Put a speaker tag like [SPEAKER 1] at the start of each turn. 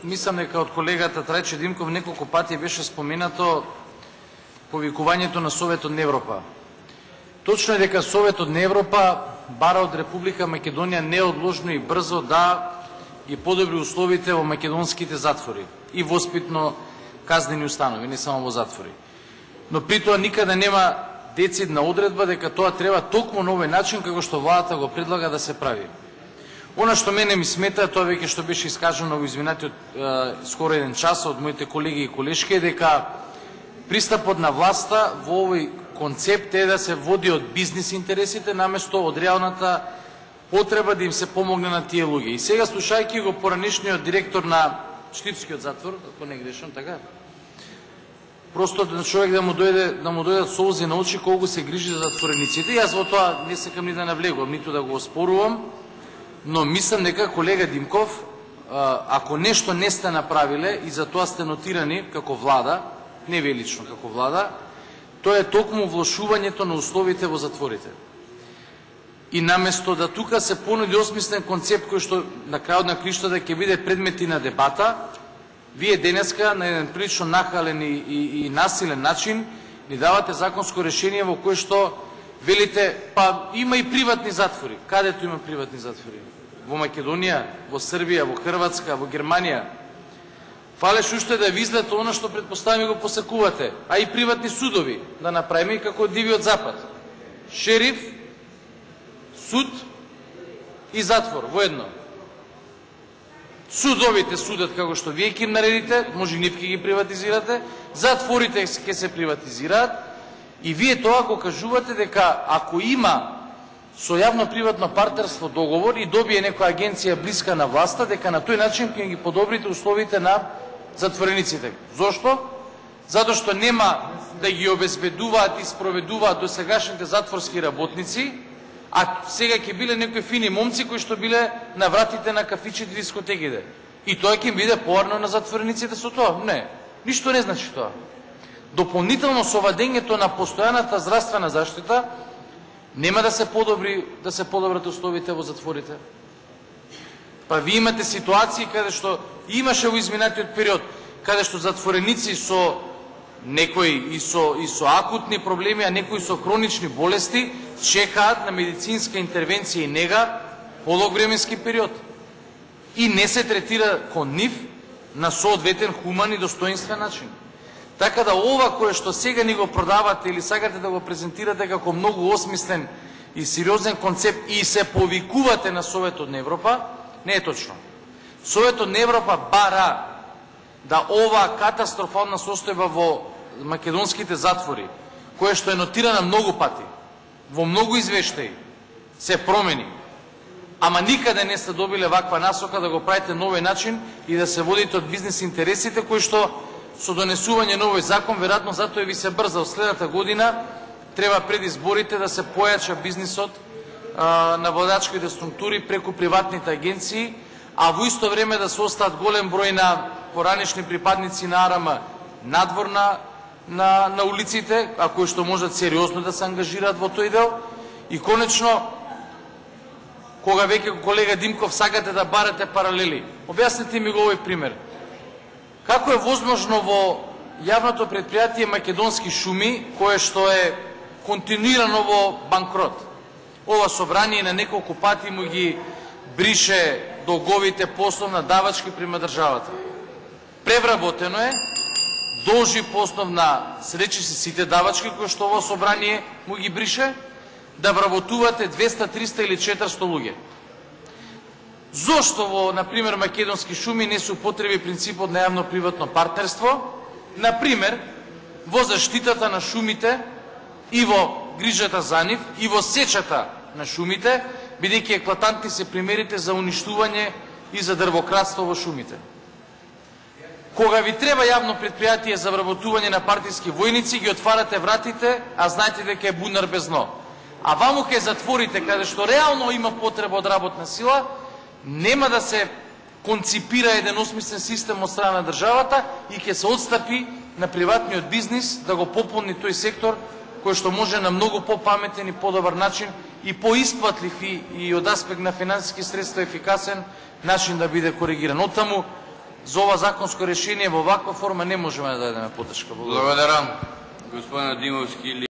[SPEAKER 1] мислам дека од колегата Трајче Димков неколку пати беше споменато повикувањето на Советот на Европа. Точно е дека Советот на Европа бара од Република Македонија неодложно и брзо да ги подобри условите во македонските затвори и воспитно казнени установи, не само во затвори. Но при тоа никаде нема децидна одредба дека тоа треба токму на овој начин како што владата го предлага да се прави. Она што мене ми смета, тоа веќе што беше искажано во изминатиот скоро еден час од моите колеги и колешки, е дека пристапот на власта во овој концепт е да се води од бизнис интересите наместо од реалната потреба да им се помогне на тие луѓе. И сега слушајќи го поранешниот директор на Штипскиот затвор, ако не грешам, така? Просто да човек да му дојдат солзи на очи колку се грижи за затворениците. Јас во тоа не сакам ни да навлегувам, ниту да го оспорувам, но мислам дека колега Димков, ако нешто не сте направиле и за тоа сте нотирани како влада, не ви лично како влада, тоа е токму влошувањето на условите во затворите. И наместо да тука се понуди осмислен концепт кој што на крајот на криштата ќе биде предмети на дебата, вие денеска на еден прилично нахален и насилен начин ни давате законско решение во кое што велите, па има и приватни затвори. Кадето има приватни затвори? Во Македонија, во Србија, во Хрватска, во Германија. Фалеш уште да ви излете оно што предпоставим го посакувате, а и приватни судови да направиме како дивиот запад. Шериф, суд и затвор во едно. Судовите судат како што вие ќе им наредите, може нив ќе ги приватизирате, затворите ќе се приватизираат и вие тоа го кажувате дека ако има со јавно-приватно партнерство договор и добие некоја агенција блиска на власта, дека на тој начин ќе ги подобрите условите на затворениците. Зошто? Затоа што нема да ги обезбедуваат и спроведуваат досегашните затворски работници, а сега ќе биле некои фини момци кои што биле на вратите на кафичите и дискотеките. И тоа ќе биде поарно на затворениците со тоа? Не. Ништо не значи тоа. Дополнително со вадењето на постојаната здравствена заштита нема да се подобрат условите во затворите. Па ви имате ситуации каде што имаше во изминатиот период, каде што затвореници со некои и со акутни проблеми, а некои со хронични болести, чекаат на медицинска интервенција и нега полог временски период. И не се третира кон нив на соодветен хуман и достоинствен начин. Така да ова кое што сега ни го продавате или сакате да го презентирате како многу осмислен и сериозен концепт и се повикувате на Советот на Европа, не е точно. Советот на Европа бара да ова катастрофална состојба во македонските затвори, кое што е нотирана многу пати, во многу извештаи, се промени. Ама никаде не сте добиле ваква насока да го правите на овој начин и да се водите од бизнес интересите, кои што со донесување на овој закон, веројатно затоа ви се брза од следната година, треба пред изборите да се појача бизнисот на владачките структури преку приватните агенции, а во исто време да се остават голем број на поранешни припадници на АРМ надвор на улиците, а кои што можат сериозно да се ангажираат во тој дел. И конечно, кога веќе колега Димков сакате да барате паралели, објаснете ми го овој пример. Како е возможно во јавното предпријатие Македонски шуми, кое што е континуирано во банкрот, ова собрание на неколку пати му ги брише долговите пословна давачки према државата. Превработено е, должи по основна сречи се сите давачки кои што ова собрание му ги брише, да вработувате 200, 300 или 400 луѓе. Зошто во, например, Македонски шуми не се употреби принципот на јавно-приватно партнерство, например, во заштитата на шумите и во грижата за нив, и во сечата на шумите, бидејќи еклатантни се примерите за уништување и за дрвократство во шумите. Кога ви треба јавно предпријатие за вработување на партиски војници, ги отварате вратите, а знаете дека е бунар без дно. А ваму ке затворите, каде што реално има потреба од работна сила, нема да се конципира еден осмислен систем од страна на државата и ќе се отстапи на приватниот бизнис да го пополни тој сектор кој што може на многу попаметен и подобар начин и поисплатлив и од аспект на финансиски средства ефикасен начин да биде коригиран. Оттаму за ова законско решение во ваква форма не можеме да дадеме поддршка.
[SPEAKER 2] Благодарам, господина Димовски.